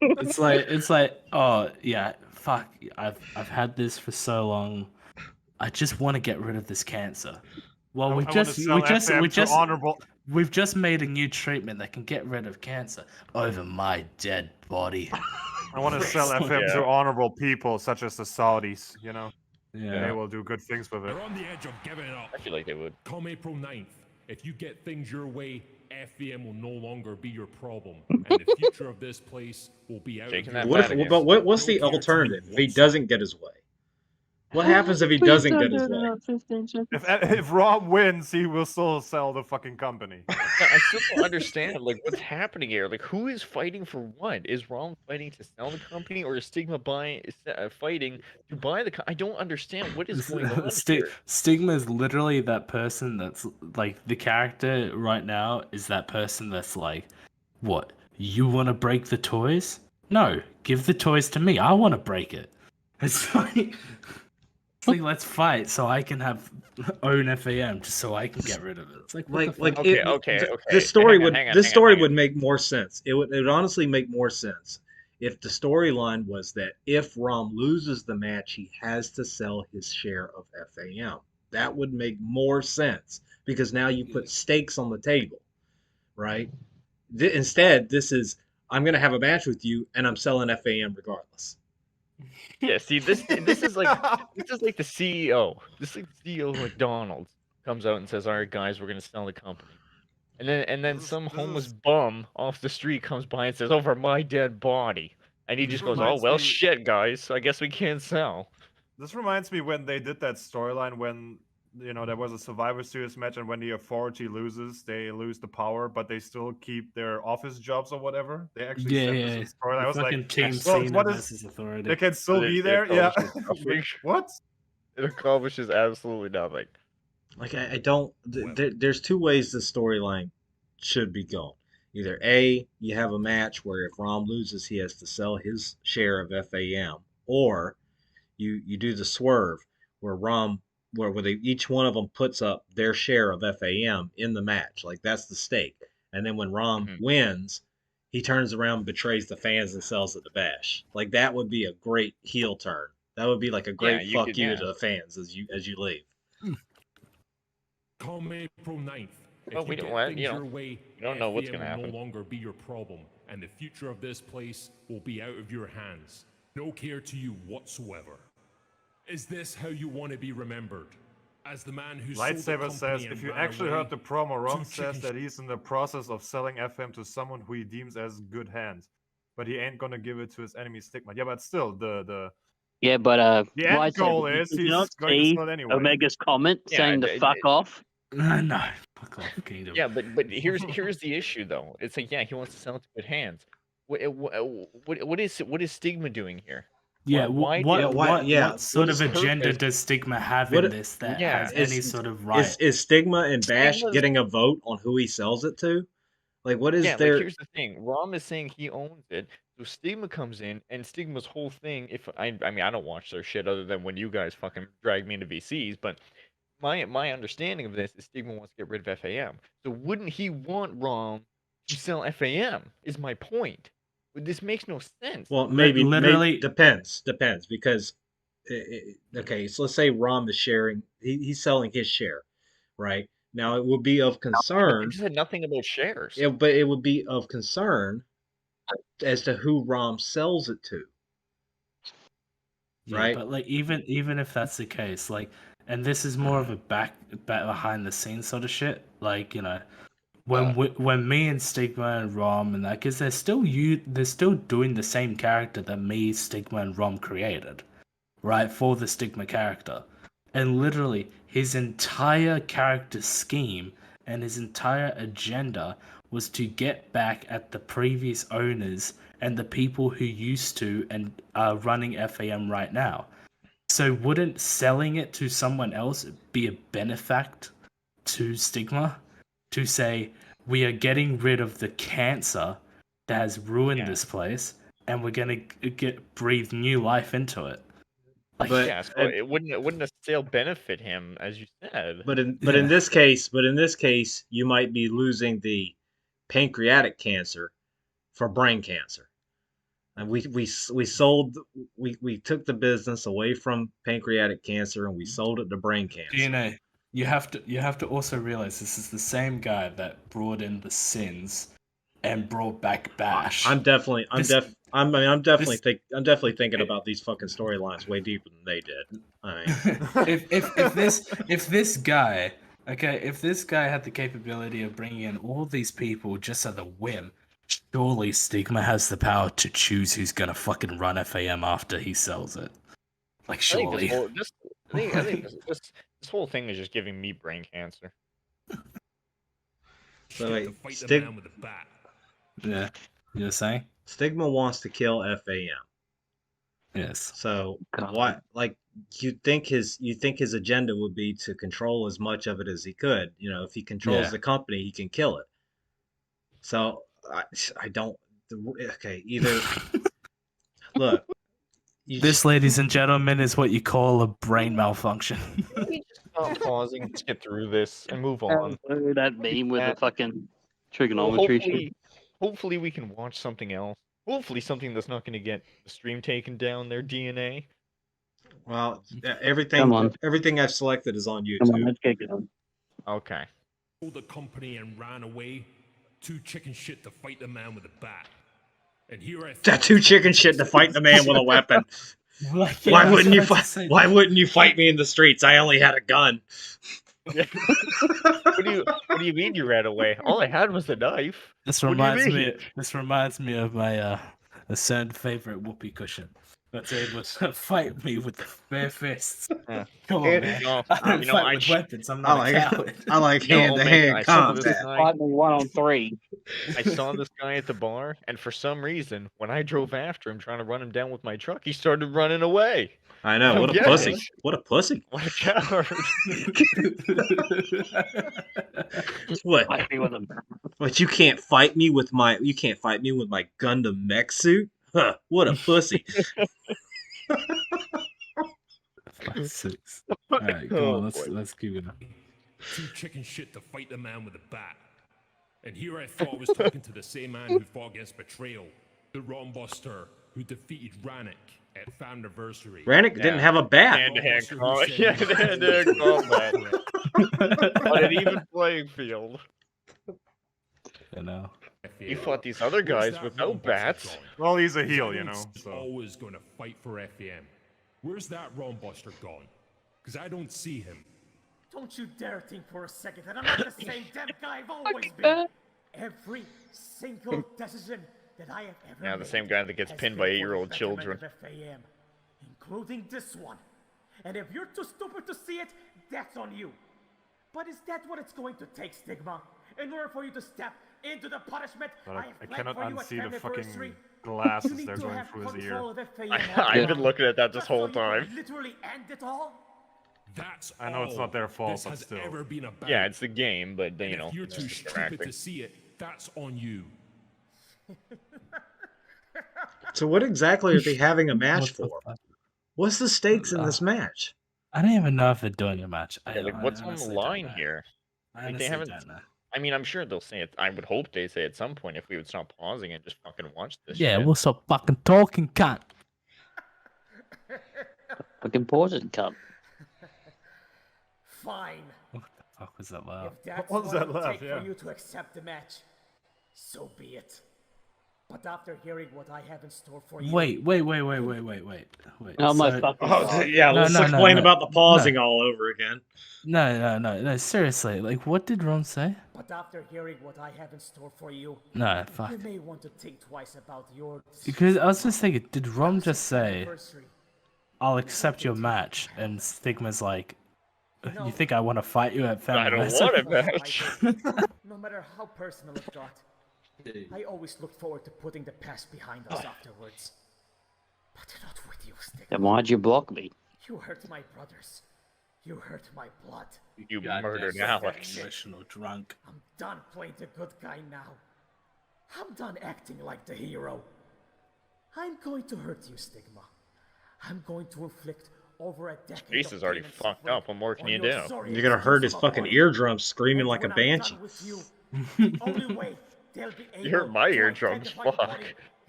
It's like, oh yeah, fuck. I've had this for so long. I just want to get rid of this cancer. Well, I wanna sell FM to honorable. we've just made a new treatment that can get rid of cancer over my dead body. I want to sell FM to honorable people such as the Saudis. You know, Yeah. they will do good things with it. You're on the edge of giving up. I feel like they would. Come April 9th, if you get things your way, FVM will no longer be your problem, and the future of this place will be out Shaking of that your bat again. But what's the No guarantee alternative if he whatsoever. doesn't get his way? What happens if he doesn't get his way? If Rob wins, he will still sell the fucking company. Yeah, I still don't understand, like, what's happening here. Like, who is fighting for what? Is Rom fighting to sell the company, or is Stigma fighting to buy the company? I don't understand what is going on here. Stigma is literally that person that's like the character right now is that person that's like, what? You want to break the toys? No, give the toys to me. I want to break it. It's like let's fight so I can own FAM just so I can get rid of it. It's like what the fuck? Okay. This story Hang on. would make more sense. It would honestly make more sense if the storyline was that if Rom loses the match, he has to sell his share of FAM. That would make more sense because now you put stakes on the table, right? Instead, this is I'm going to have a match with you and I'm selling FAM regardless. Yeah, see, this is like the CEO. This is like the CEO of McDonald's comes out and says, "All right, guys, we're gonna sell the company," and then some homeless bum off the street comes by and says, "Over my dead body," and he just goes, "Oh reminds well, me- shit, guys. I guess we can't sell." This reminds me when they did that storyline when there was a Survivor Series match, and when the Authority loses, they lose the power, but they still keep their office jobs or whatever. They actually said this in the storyline. I was fucking like, Team well, Cena what is? versus Authority. They can still It- be it there, yeah. accomplishes nothing. What? It accomplishes absolutely nothing. Like I don't. There's two ways the storyline should be going. Either A, you have a match where if Rom loses, he has to sell his share of FAM, or you do the swerve where each one of them puts up their share of FAM in the match. Like that's the stake. And then when Rom wins, he turns around, betrays the fans, and sells it to Bash. Like that would be a great heel turn. That would be like a great fuck you to the fans as you leave. Come April 9th. Well, If we you don't get want- things you know, your way, we don't know what's FVM gonna will happen. no longer be your problem, and the future of this place will be out of your hands. No care to you whatsoever. Is this how you want to be remembered? as the man who sold the Lightsaber company says, and if you ran actually away, heard the promo, Rom two says chicken that he's in the process of selling FM to someone who he deems as good hands. But he ain't gonna give it to his enemy Stigma. Yeah, but still, the Yeah, but the end Lightsaber, goal did is you he's not going to see sell it anyway. Omega's comment Yeah, saying to fuck off? No, fuck off, Kingdom. Yeah, but here's the issue though. It's like, yeah, he wants to sell it to good hands. What is Stigma doing here? Yeah, Why what sort his of agenda purpose- does Stigma have What in it- this that Yeah, has any sort of right? Is Stigma and Bash Stigma's- getting a vote on who he sells it to? Like, what is Yeah, their? like here's the thing. Rom is saying he owns it, so Stigma comes in, and Stigma's whole thing. If I mean, I don't watch their shit other than when you guys fucking drag me into VCs, but my understanding of this is Stigma wants to get rid of FAM. So wouldn't he want Rom to sell FAM? Is my point. This makes no sense. Well, maybe literally- depends because okay, so let's say Rom is sharing. He's selling his share, right? Now it would be of concern. He said nothing about shares. But it would be of concern as to who Rom sells it to. Yeah, Right. but like even if that's the case, like, and this is more of a back behind the scenes sort of shit. Like, you know, when me and Stigma and Rom and that, because they're still doing the same character that me, Stigma, and Rom created, right, for the Stigma character, and literally his entire character scheme and his entire agenda was to get back at the previous owners and the people who used to and are running FAM right now. So wouldn't selling it to someone else be a benefact to Stigma? To say, we are getting rid of the cancer that has ruined this place, and we're gonna breathe new life into it. Like, But yeah, so it wouldn't a sale benefit him, as you said. But in this case, you might be losing the pancreatic cancer for brain cancer. And we took the business away from pancreatic cancer and we sold it to brain cancer. you know, you have to also realize this is the same guy that brought in the Sins and brought back Bash. I'm definitely thinking about these fucking storylines way deeper than they did. I mean, if this guy had the capability of bringing in all these people just at the whim, surely Stigma has the power to choose who's gonna fucking run FAM after he sells it. Like, surely. I think this whole thing is just giving me brain cancer. So wait, to fight the man with a bat. Yeah, you're saying? Stigma wants to kill FAM. Yes. So what? Like, you think his agenda would be to control as much of it as he could. You know, if he controls the company, he can kill it. So I don't. Okay, either look. This, ladies and gentlemen, is what you call a brain malfunction. Can we just stop pausing, let's get through this, and move on? That meme with the fucking trigonometry shit. Hopefully we can watch something else. Hopefully something that's not going to get the stream taken down, their DNA. Well, everything I've selected is on YouTube. Come on, let's get going. Okay. Sold the company and ran away. Too chicken shit to fight the man with a bat. And here I That too chicken shit to fight the man with a weapon. Why wouldn't you fight? Why wouldn't you fight me in the streets? I only had a gun. What do you mean you ran away? All I had was a knife. This What do you reminds mean? me of my a certain favorite whoopee cushion that's able to fight me with bare fists. Yeah. Come on, man. I don't fight with weapons. I'm not a coward. I like No, hand-to-hand I saw this combat. guy- Fight me 1-on-3. I saw this guy at the bar, and for some reason, when I drove after him trying to run him down with my truck, he started running away. I know. What a Yeah. pussy. What a pussy. What a coward. What? Fight me with a But you can't fight me with my Gundam mech suit? Huh, what a pussy. 5, 6. All right, come on. Let's keep it up. Too chicken shit to fight the man with a bat. And here I thought I was talking to the same man who fought against betrayal. The Rom Buster who defeated Rannick at Famniversary. Rannick didn't have a bat. Hand-to-hand combat. Yeah, hand-to-hand combat. On an even playing field. You know. He fought these other guys with no bats. Well, he's a heel, you know. He's So. always going to fight for FAM. Where's that Rom Buster gone? Because I don't see him. Don't you dare think for a second that I'm not the same damn guy I've always at been. that. Every single decision that I have ever Yeah, made the same guy that gets has pinned been by for the 8-year-old betterment children. of FAM, including this one. And if you're too stupid to see it, that's on you. But is that what it's going to take, Stigma? In order for you to step into the punishment But I I have planned cannot for you at unsee the fucking Famiversary? You glasses need they're to going have through his ear. control of FAM I've been looking at that this just so whole you can time. literally end it all? That's I know it's all not their fault, this but has still. ever been about. Yeah, it's the game, but And you know, if you're it's too just their stupid acting. to see it, that's on you. So what exactly are they having a match What the for? fuck? What's the stakes in this match? I don't even know if they're doing a match. Yeah, like I what's on the honestly don't line know. here? I Like they honestly haven't. don't know. I mean, I'm sure they'll say it. I would hope they say at some point if we would stop pausing and just fucking watch this Yeah, shit. we'll stop fucking talking, cunt. Fucking pause it, cunt. Fine. What the fuck was that loud? If that's What was what that it'll laugh? take Yeah. for you to accept the match, so be it. But after hearing what I have in store for you, Wait. Oh my So- fucking Oh, god. yeah, No, let's no, no, explain no, about the pausing no. all over again. No, seriously. Like, what did Rom say? but after hearing what I have in store for you, No, fuck. you may want to think twice about your Because I was just thinking, did Rom just say, anniversary. I'll accept your match? And Stigma's like, No. you think I want to fight you at I Family don't Wrestling? want a match. No matter how personal it got, I always looked forward to putting the past behind us afterwards. But not with you, Stigma. Then why'd you block me? You hurt my brothers. You hurt my blood. You Goddamn murdered fucking Alex. Emotional drunk. I'm done playing the good guy now. I'm done acting like the hero. I'm going to hurt you, Stigma. I'm going to inflict over a decade. Face is already fucked up. What more can you do? You're gonna hurt his fucking eardrums screaming like a banshee. Only way they'll be able You hurt my to eardrums, identify the fuck. body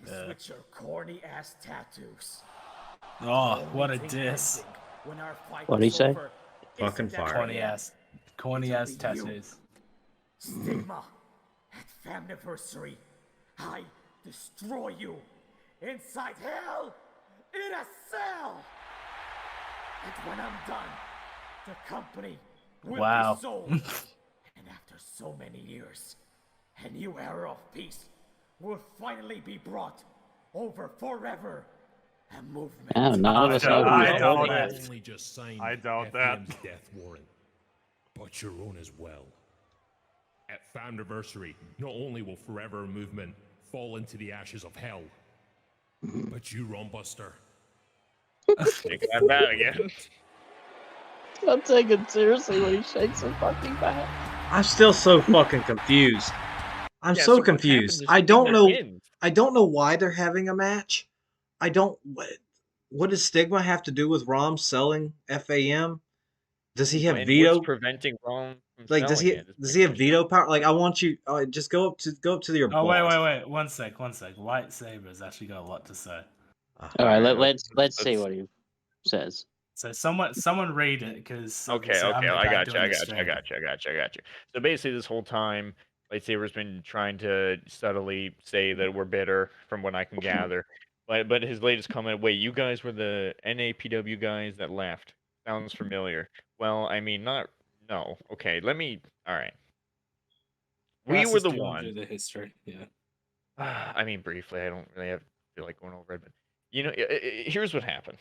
is with your corny ass tattoos. Oh, what a Only thing diss. pending when our fight What'd he is say? over is Fucking that fire. Corny ass It'll be you. tattoos. Stigma at Famiversary. I destroy you inside hell in a cell. And when I'm done, the company will Wow. be sold. And after so many years, a new era of peace will finally be brought over forever. A movement. Oh, none of us know who I you're doubt talking it. about. You've only just signed I doubt that. FAM's death warrant, but your own as well. At Famiversary, not only will Forever Movement fall into the ashes of hell, but you, Rombuster, Take that back again. I'm taking it seriously when he shakes her fucking back. I'm still so fucking confused. I'm Yeah, so what confused. happens is I don't Stigma know. wins. I don't know why they're having a match. I don't. What does Stigma have to do with Rom selling FAM? Does he have And veto? what's preventing Rom from Like, does selling he? it? Does he have veto power? Like, I want you. Just go up to your Oh, boss. wait. One sec. Lightsaber's actually got a lot to say. All right, let's see what he says. So someone read it, because Okay, I'm the I guy got doing the you. streaming. So basically, this whole time, Lightsaber's been trying to subtly say that we're bitter, from what I can gather. But his latest comment, wait, you guys were the NAPW guys that left. Sounds familiar. Well, I mean, not. No. Okay, let me. All right. We Ross were is the doing one. the history. Yeah. I mean, briefly. I don't really feel like going over it, but here's what happened.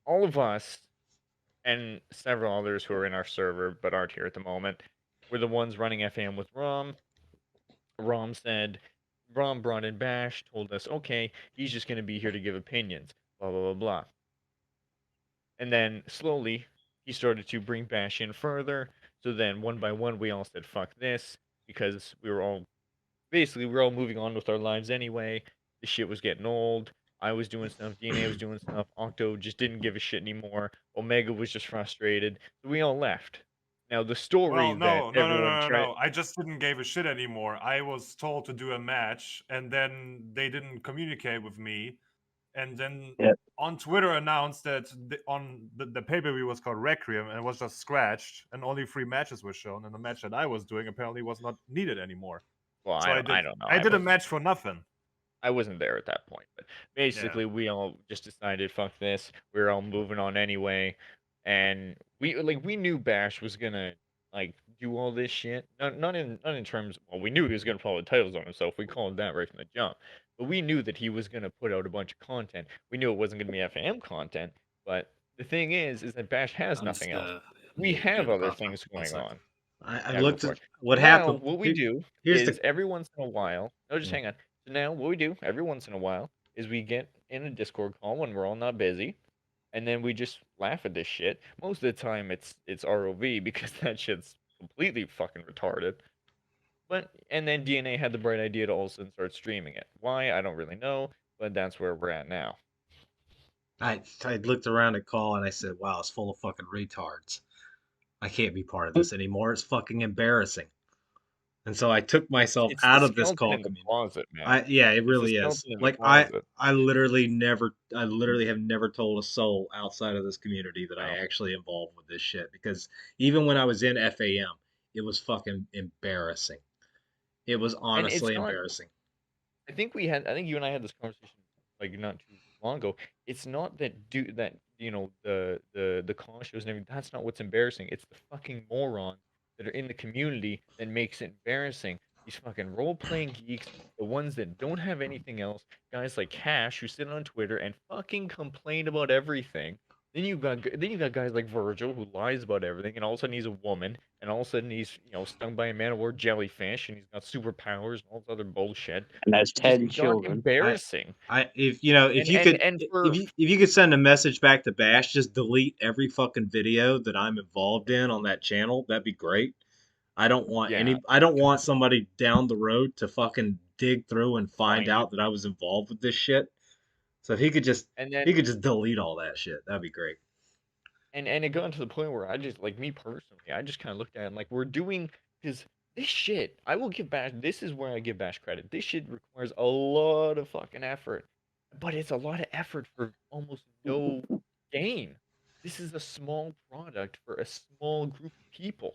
All of us and several others who are in our server but aren't here at the moment were the ones running FM with Rom. Rom brought in Bash, told us, okay, he's just going to be here to give opinions, blah, blah, blah, blah. And then slowly, he started to bring Bash in further. So then, one by one, we all said, fuck this, because we were all moving on with our lives anyway. The shit was getting old. I was doing stuff, DNA was doing stuff, Octo just didn't give a shit anymore, Omega was just frustrated, so we all left. Now, the story Well, no, that everyone tried... I just didn't give a shit anymore. I was told to do a match, and then they didn't communicate with me. And then Yep. on Twitter announced that the pay-per-view was called Requiem, and it was just scratched, and only 3 matches were shown, and the match that I was doing apparently was not needed anymore. Well, So I don't know. I did a match for nothing. I wasn't there at that point, but basically we all just decided, fuck this. We're all moving on anyway, and we knew Bash was gonna like do all this shit. Not in terms. Well, we knew he was gonna follow the titles on himself. We called that right from the jump. But we knew that he was gonna put out a bunch of content. We knew it wasn't gonna be FAM content. But the thing is that Bash has I'm just nothing else. gonna We mute have the other buffer. things 1 going sec. on. I Yeah, go looked for at it. what Now, happened. what we do Here's is the every once in a while. No, just Mm. hang on. So now, what we do every once in a while is we get in a Discord call when we're all not busy, and then we just laugh at this shit. Most of the time, it's ROV because that shit's completely fucking retarded. But and then DNA had the bright idea to all of a sudden start streaming it. Why? I don't really know, but that's where we're at now. I looked around at call and I said, "Wow, it's full of fucking retards. I can't be part of this anymore. It's fucking embarrassing." And so I took myself It's the out of this skeleton call in the community. closet, man. Yeah, it It's the really is. skeleton in the Like closet. I literally have never told a soul outside of this community that I No. actually involved with this shit because even when I was in FAM, it was fucking embarrassing. It was And it's honestly not. embarrassing. I think you and I had this conversation like not too long ago. It's not that the con shows and everything. That's not what's embarrassing. It's the fucking morons that are in the community that makes it embarrassing. These fucking role playing geeks, the ones that don't have anything else. Guys like Cash who sit on Twitter and fucking complain about everything. Then you got guys like Virgil who lies about everything, and all of a sudden he's a woman, and all of a sudden he's stung by a man of war jellyfish, and he's got superpowers and all this other bullshit. And has It just 10 it got children. embarrassing. If you know if And you and could and for if you could send a message back to Bash, just delete every fucking video that I'm involved in on that channel. That'd be great. yeah, I don't want somebody down the road to fucking dig through and find find it. out that I was involved with this shit. So if And he then could just delete all that shit, that'd be great. and it got to the point where I just like me personally, I just kind of looked at it and, like we're doing because this shit. I will give Bash. This is where I give Bash credit. This shit requires a lot of fucking effort, but it's a lot of effort for almost no gain. This is a small product for a small group of people.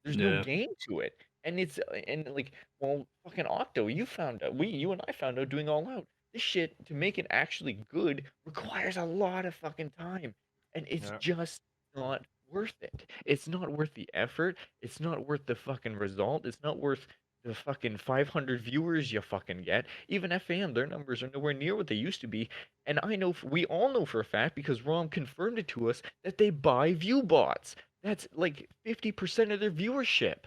There's no Yeah. gain to it. And it's and like, well, fucking Octo, you and I found out doing all out. This shit to make it actually good requires a lot of fucking time. And it's Yeah. just not worth it. It's not worth the effort. It's not worth the fucking result. It's not worth the fucking 500 viewers you fucking get. Even FAM, their numbers are nowhere near what they used to be. And we all know for a fact because Rom confirmed it to us that they buy view bots. That's like 50% of their viewership.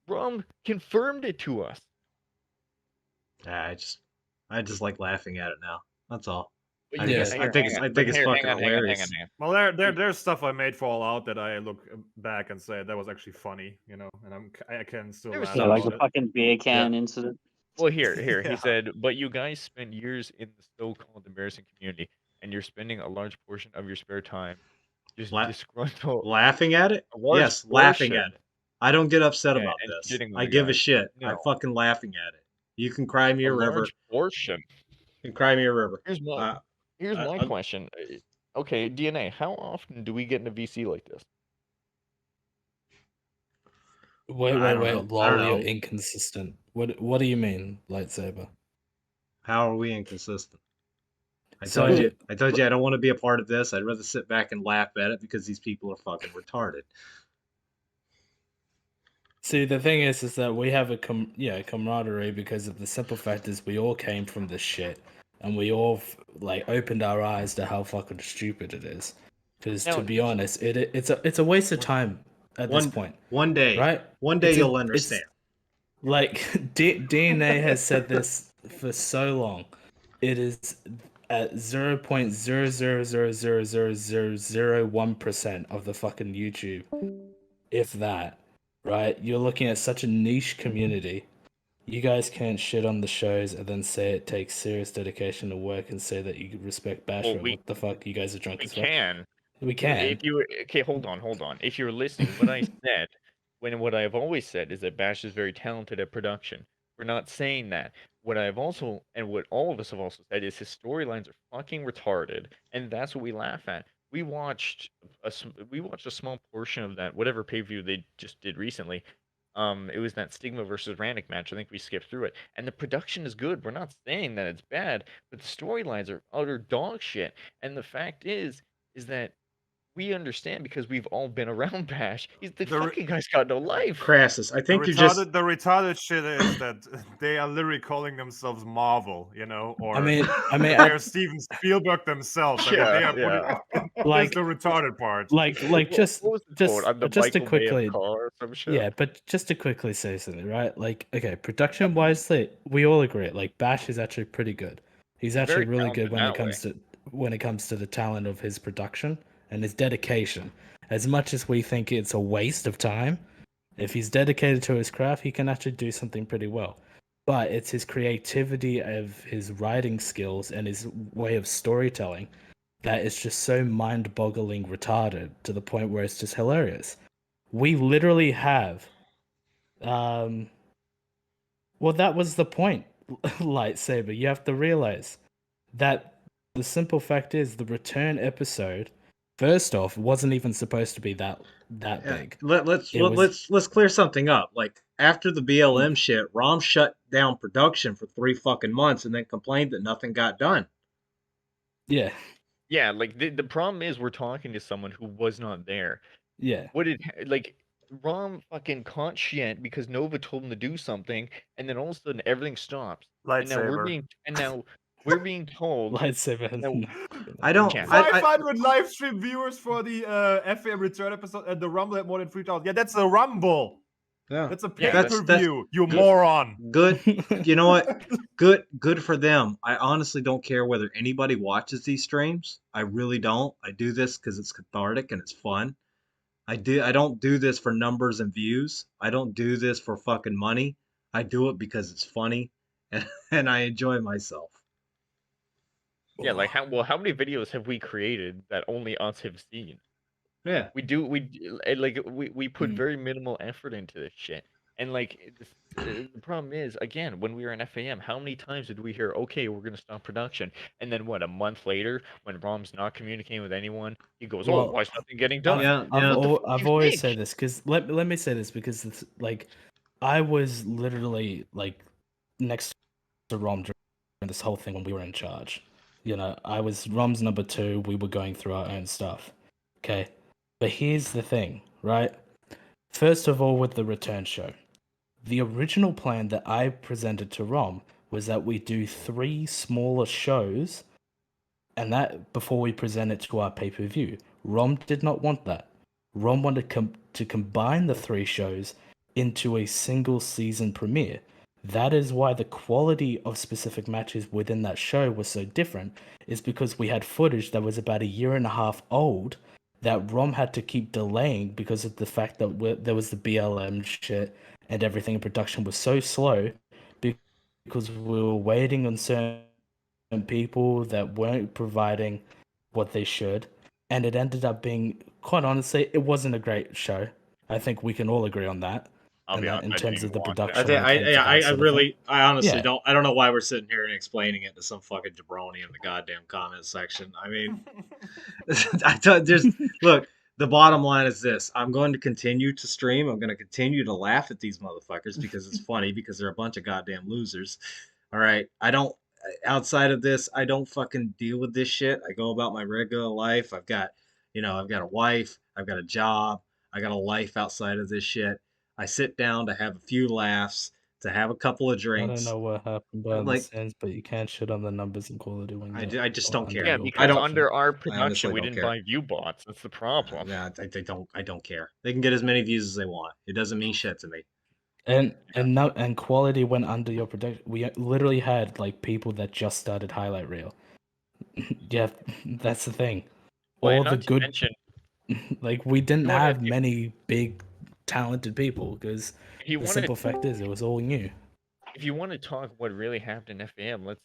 Rom confirmed it to us. Yeah, I just like laughing at it now. That's all. But I you Yeah. guess got I here, think hang it's on. I But think it's here, fucking hilarious. hang on. Well, there's stuff I made fall out that I look back and say that was actually funny, and I can still There was laugh Yeah, some like about the it. fucking beer can incident. Well, here, he Yeah. said, but you guys spent years in the so-called embarrassing community, and you're spending a large portion of your spare time just La- disgruntled. Laughing at it? A large Yes, laughing portion. at it. I don't get upset Okay, about and this. shitting on I the give a guys. shit. I'm No, fucking laughing at it. You can cry me a a river. large portion. You can cry me a river. Here's my Uh, here's my I'm, question. Okay, DNA, how often do we get in a VC like this? Wait, I wait, don't wait. know. I Lol, don't you're know. inconsistent. What do you mean, lightsaber? How are we inconsistent? I So- told you I don't want to be a part of this. I'd rather sit back and laugh at it because these people are fucking retarded. See, the thing is that we have a camaraderie because of the simple fact is we all came from this shit, and we all like opened our eyes to how fucking stupid it is. Because Now, to be honest, it's a waste of time at this point, One day, right? one day It's a- you'll it's- understand. Like DNA has said this for so long. It is at 0.0000001% of the fucking YouTube, if that. Right? You're looking at such a niche community. You guys can't shit on the shows and then say it takes serious dedication to work and say that you respect Basher. Well, What the fuck? You guys are drunk we as fuck. can. We can. If you okay, hold on. If you're listening, what I said, what I've always said is that Bash is very talented at production. We're not saying that. What I've also and what all of us have also said is his storylines are fucking retarded, and that's what we laugh at. We watched a small portion of that whatever pay-per-view they just did recently. It was that Stigma versus Rannick match. I think we skipped through it, and the production is good. We're not saying that it's bad, but the storylines are utter dog shit. And the fact is that we understand because we've all been around Bash. The The re- fucking guy's got no life. Crassus, I The think you're just. retarded shit is that they are literally calling themselves Marvel, or I mean, they are Steven Spielberg themselves. I mean, they Yeah, are putting. yeah. That's like, the retarded part. like What just was the quote? I'm the just to Michael Bay of quickly, car or some shit. yeah, but just to quickly say something, right? Like, okay, production wise, we all agree, like Bash is actually pretty good. He's actually very really good talented when it that way. comes to the talent of his production and his dedication. As much as we think it's a waste of time, if he's dedicated to his craft, he can actually do something pretty well. But it's his creativity of his writing skills and his way of storytelling that is just so mind-boggling retarded to the point where it's just hilarious. We literally have well, that was the point, lightsaber. You have to realize that the simple fact is the return episode, first off, wasn't even supposed to be that big. Let's clear something up. Like after the BLM shit, Rom shut down production for 3 fucking months and then complained that nothing got done. Yeah. Yeah, like the problem is we're talking to someone who was not there. Yeah. What did like Rom fucking caught shit because Nova told him to do something, and then all of a sudden everything stops. And now we're being told. Lightsaber has No, I don't. Yeah. 500 live stream viewers for the FAM return episode, and the Rumble had more than 3,000. Yeah, that's a Rumble. Yeah. That's a Yeah, pay-per-view. You moron. Good. You know what? Good for them. I honestly don't care whether anybody watches these streams. I really don't. I do this because it's cathartic and it's fun. I don't do this for numbers and views. I don't do this for fucking money. I do it because it's funny and I enjoy myself. Yeah, like how many videos have we created that only us have seen? Yeah. We put very minimal effort into this shit. And the problem is, again, when we were in FAM, how many times did we hear, okay, we're gonna stop production, and then what? A month later, when Rom's not communicating with anyone, he goes, "Oh, Well, why is nothing getting done?" I've always said this because let me say this because it's, like I was literally like next to Rom during this whole thing when we were in charge. You know, I was Rom's number 2. We were going through our own stuff. Okay, but here's the thing, right? First of all, with the return show, the original plan that I presented to Rom was that we do 3 smaller shows, and that before we present it to our pay-per-view. Rom did not want that. Rom wanted to combine the 3 shows into a single season premiere. That is why the quality of specific matches within that show was so different, is because we had footage that was about a year and a half old that Rom had to keep delaying because of the fact that there was the BLM shit and everything in production was so slow because we were waiting on certain people that weren't providing what they should, and it ended up being, quite honestly, it wasn't a great show. I think we can all agree on that. I'll be honest, in I terms didn't of the watch it. production. I honestly Yeah. don't. I don't know why we're sitting here and explaining it to some fucking jabroni in the goddamn comment section. I mean, look. The bottom line is this: I'm going to continue to stream. I'm going to continue to laugh at these motherfuckers because it's funny because they're a bunch of goddamn losers. All right, I don't. Outside of this, I don't fucking deal with this shit. I go about my regular life. I've got a wife. I've got a job. I got a life outside of this shit. I sit down to have a few laughs, to have a couple of I drinks. don't know what happened behind the Like scenes, but you can't shit on the numbers and quality when I just don't care. Yeah, your because don't- under our I production, honestly we don't didn't care. buy view bots. That's the problem. Yeah, I don't care. They can get as many views as they want. It doesn't mean shit to me. and quality went under your production. We literally had like people that just started highlight reel. Yeah, that's the thing. Well, All and the not to good, mention, like we didn't You wanna- have many big talented people because if you the wanted simple fact is it was all new. if you want to talk what really happened in FAM, let's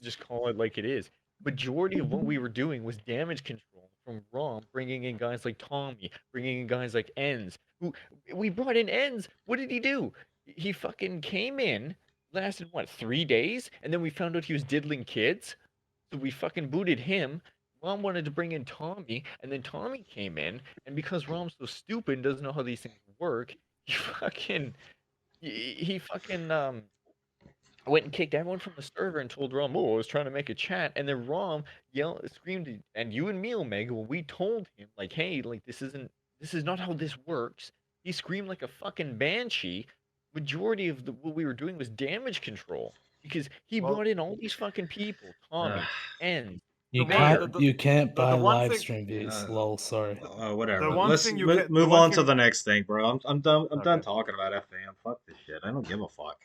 just call it like it is. Majority of what we were doing was damage control from ROM, bringing in guys like Tommy, bringing in guys like Enz. Who we brought in Enz. What did he do? He fucking came in, lasted what 3 days, and then we found out he was diddling kids. So we fucking booted him. Rom wanted to bring in Tommy, and then Tommy came in, and because Rom's so stupid and doesn't know how these things work, he fucking went and kicked everyone from the server and told Rom, "Oh, I was trying to make a chat," and then Rom screamed, and you and me, Omega, when we told him, like, "Hey, like this is not how this works." He screamed like a fucking banshee. Majority of what we were doing was damage control because he Well- brought in all these fucking people, Tommy, and You The Mayor. one- can't the buy one live thing- stream views. Lol, sorry. Whatever. The one Let's thing you move can- the one on to thing- the next thing, bro. I'm done. I'm done Okay. talking about FAM. Fuck this shit. I don't give a fuck.